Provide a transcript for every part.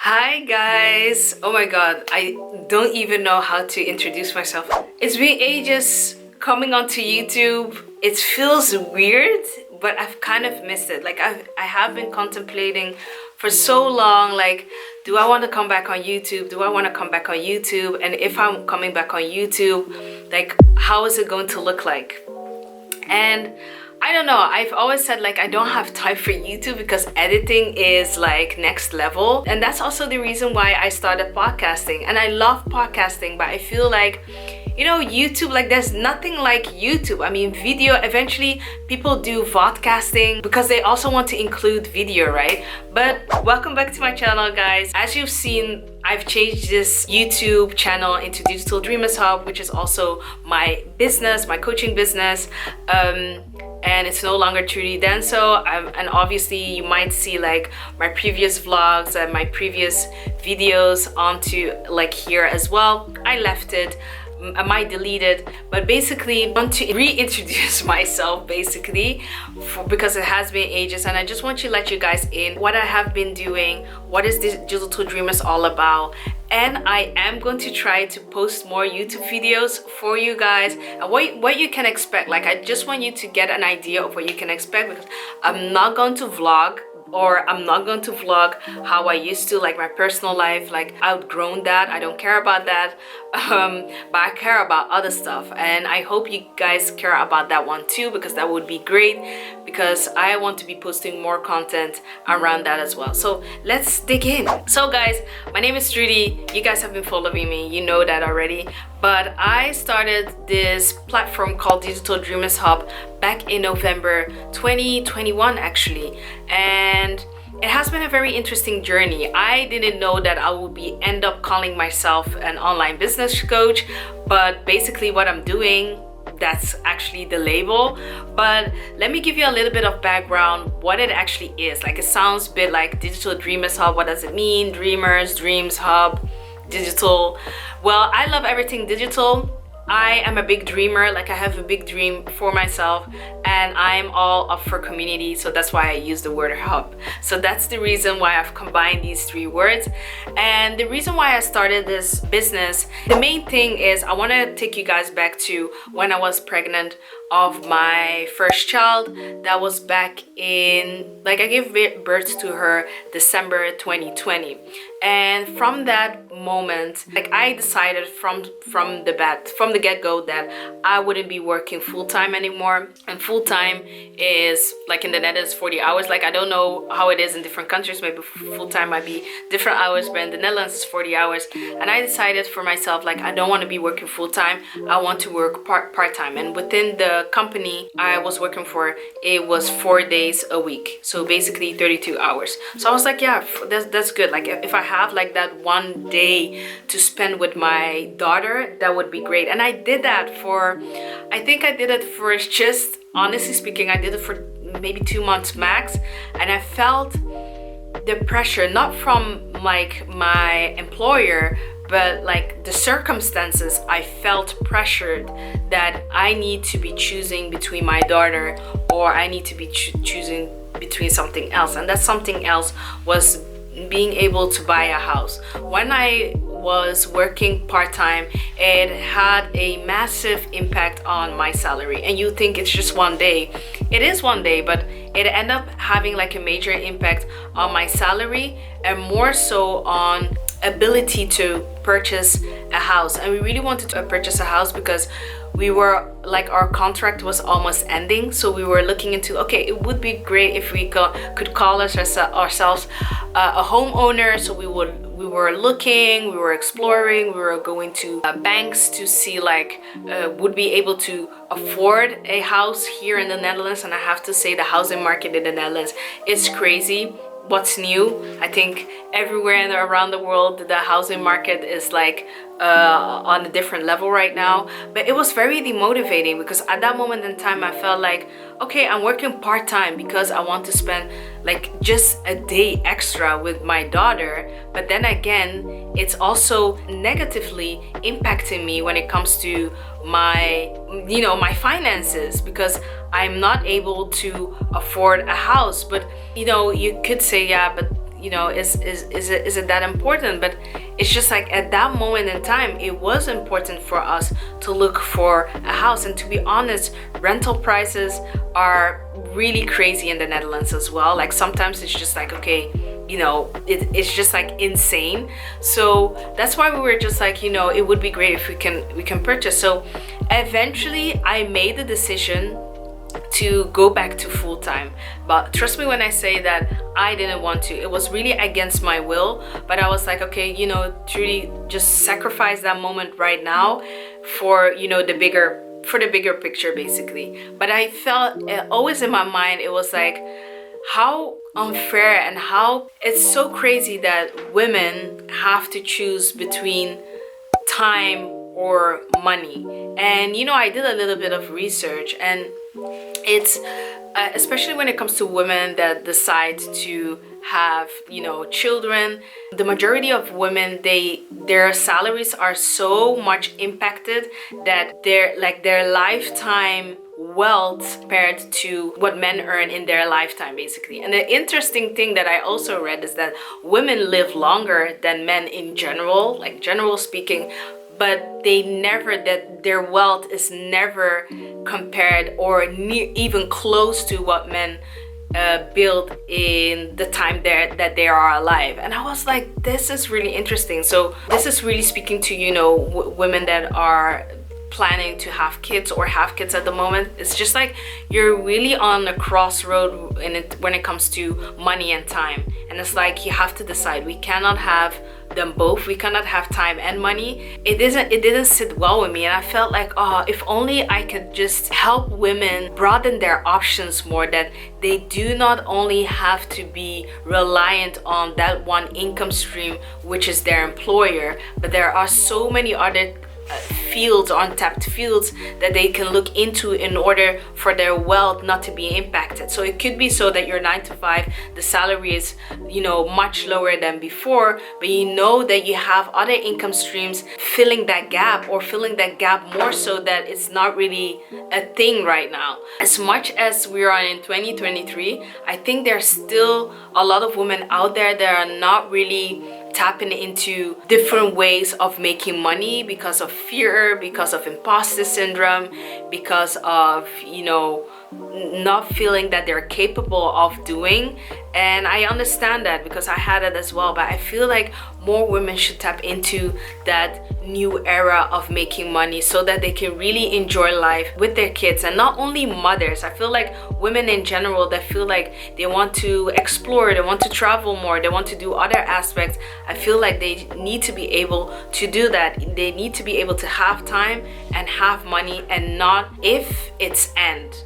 Hi guys! Oh my god, I don't even know how to introduce myself. It's been ages coming onto YouTube. It feels weird, but I've kind of missed it. Like I have been contemplating for so long, like, do I want to come back on YouTube? Do I want to come back on YouTube? And if I'm coming back on YouTube, like, how is it going to look like? And I don't know, I've always said like I don't have time for YouTube because editing is like next level. And that's also the reason why I started podcasting. And I love podcasting, but I feel like, you know, YouTube, like there's nothing like YouTube. I mean, video, eventually people do vodcasting because they also want to include video, right? But welcome back to my channel, guys. As you've seen, I've changed this YouTube channel into Digital Dreamers Hub, which is also my business, my coaching business. And it's no longer Trudy Denso. And obviously you might see like my previous vlogs and my previous videos onto like here as well. I left it. I might delete it, but basically I want to reintroduce myself basically because it has been ages, and I just want to let you guys in what I have been doing, what is this Digital Dreamers all about. And I am going to try to post more YouTube videos for you guys and what you can expect. Like, I just want you to get an idea of what you can expect, because I'm not going to vlog, or I'm not going to vlog how I used to, like my personal life. Like, outgrown that. I don't care about that. But I care about other stuff, and I hope you guys care about that one too, because that would be great, because I want to be posting more content around that as well. So let's dig in. So guys, my name is Trudy. You guys have been following me, you know that already. But I started this platform called Digital Dreamers Hub back in November 2021 actually, and it has been a very interesting journey. I didn't know that I would end up calling myself an online business coach, but basically what I'm doing, that's actually the label. But let me give you a little bit of background what it actually is. Like, it sounds a bit like Digital Dreamers Hub. What does it mean? Dreamers, dreams, hub, digital. Well, I love everything digital. I am a big dreamer. Like, I have a big dream for myself, and I'm all up for community, so that's why I use the word hub. So that's the reason why I've combined these three words. And the reason why I started this business, the main thing is I want to take you guys back to when I was pregnant of my first child. That was back in, like, I gave birth to her December 2020. And from that moment, like, I decided from the get-go that I wouldn't be working full-time anymore. And full-time is, like, in the Netherlands, 40 hours. Like, I don't know how it is in different countries. Maybe full-time might be different hours, but in the Netherlands it's 40 hours. And I decided for myself, like, I don't want to be working full-time. I want to work part-time. And within the company I was working for, it was 4 days a week, so basically 32 hours. So I was like, yeah, that's good. Like, if I have like that one day to spend with my daughter, that would be great. And I did that for, I think I did it for, just honestly speaking, I did it for maybe 2 months max. And I felt the pressure, not from like my employer, but like the circumstances. I felt pressured that I need to be choosing between my daughter, or I need to be choosing between something else. And that something else was being able to buy a house. When I was working part-time, it had a massive impact on my salary. And you think it's just one day. It is one day, but it ended up having like a major impact on my salary, and more so on ability to purchase a house. And we really wanted to purchase a house because we were like, our contract was almost ending, so we were looking into, okay, it would be great if we could call ourselves a homeowner. So we were looking, we were exploring, we were going to banks to see like would be able to afford a house here in the Netherlands. And I have to say, the housing market in the Netherlands is crazy. What's new? I think everywhere and around the world the housing market is like on a different level right now. But it was very demotivating, because at that moment in time I felt like, okay, I'm working part-time because I want to spend like just a day extra with my daughter. But then again, it's also negatively impacting me when it comes to my, you know, my finances, because I'm not able to afford a house. But you know, you could say, yeah, but you know, is it that important? But it's just like at that moment in time, it was important for us to look for a house. And to be honest, rental prices are really crazy in the Netherlands as well. Like sometimes it's just like, okay, you know, it's just like insane. So that's why we were just like, you know, it would be great if we can purchase. So eventually I made the decision to go back to full-time. But trust me when I say that I didn't want to. It was really against my will, but I was like, okay, you know, truly just sacrifice that moment right now for, you know, the bigger picture basically. But I felt always in my mind, it was like, how unfair and how it's so crazy that women have to choose between time or money. And you know, I did a little bit of research, and it's especially when it comes to women that decide to have, you know, children, the majority of women, their salaries are so much impacted that their lifetime wealth compared to what men earn in their lifetime basically. And the interesting thing that I also read is that women live longer than men in general, like general speaking, but that their wealth is never compared or even close to what men build in the time that they are alive. And I was like, this is really interesting. So this is really speaking to, you know, women that are planning to have kids or have kids at the moment. It's just like you're really on a crossroad when it comes to money and time. And it's like you have to decide. We cannot have them both. We cannot have time and money. It didn't sit well with me, and I felt like, oh, if only I could just help women broaden their options more, that they do not only have to be reliant on that one income stream, which is their employer, but there are so many other fields, untapped fields that they can look into in order for their wealth not to be impacted. So it could be so that your 9 to 5, the salary is, you know, much lower than before, but you know that you have other income streams filling that gap, or filling that gap more so that it's not really a thing right now. As much as we are in 2023, I think there's still a lot of women out there that are not really tapping into different ways of making money because of fear, because of imposter syndrome, because of, you know, not feeling that they're capable of doing. And I understand that because I had it as well, but I feel like more women should tap into that new era of making money so that they can really enjoy life with their kids. And not only mothers, I feel like women in general that feel like they want to explore, they want to travel more, they want to do other aspects. I feel like they need to be able to do that. They need to be able to have time and have money, and not if it's end.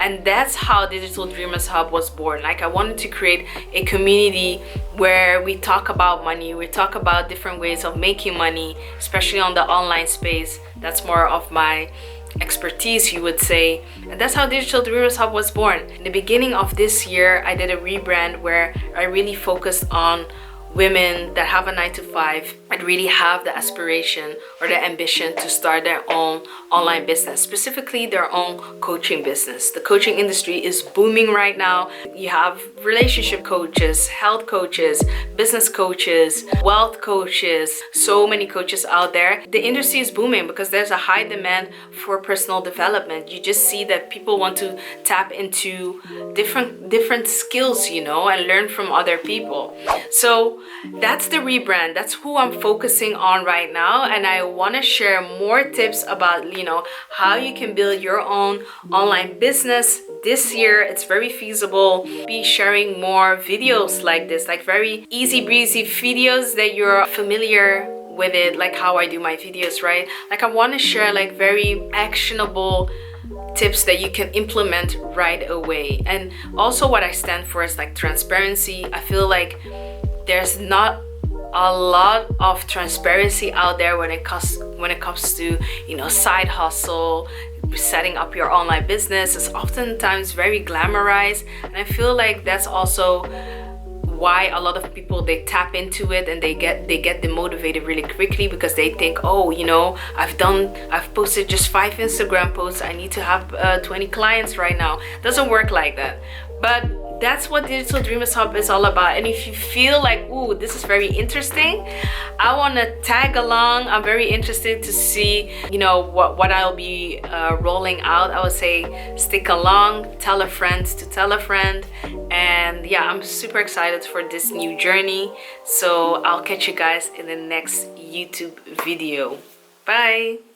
And that's how Digital Dreamers Hub was born. Like, I wanted to create a community where we talk about money, we talk about different ways of making money, especially on the online space. That's more of my expertise, you would say. And that's how Digital Dreamers Hub was born. In the beginning of this year, I did a rebrand where I really focused on women that have a 9 to 5 and really have the aspiration or the ambition to start their own online business, specifically their own coaching business. The coaching industry is booming right now. You have relationship coaches, health coaches, business coaches, wealth coaches, so many coaches out there. The industry is booming because there's a high demand for personal development. You just see that people want to tap into different skills, you know, and learn from other people. So that's the rebrand. That's who I'm focusing on right now, and I want to share more tips about, you know, how you can build your own online business this year. It's very feasible. Be sharing more videos like this, like very easy breezy videos that you're familiar with it, like how I do my videos, right? Like, I want to share like very actionable tips that you can implement right away. And also what I stand for is like transparency. I feel like there's not a lot of transparency out there when it comes to, you know, side hustle, setting up your online business. It's oftentimes very glamorized, and I feel like that's also why a lot of people, they tap into it and they get demotivated really quickly, because they think, oh, you know, I've posted just 5 Instagram posts, I need to have 20 clients right now. It doesn't work like that. But that's what Digital Dreamers Hub is all about. And if you feel like, ooh, this is very interesting, I want to tag along. I'm very interested to see, you know, what I'll be rolling out. I would say stick along, tell a friend to tell a friend. And yeah, I'm super excited for this new journey. So I'll catch you guys in the next YouTube video. Bye.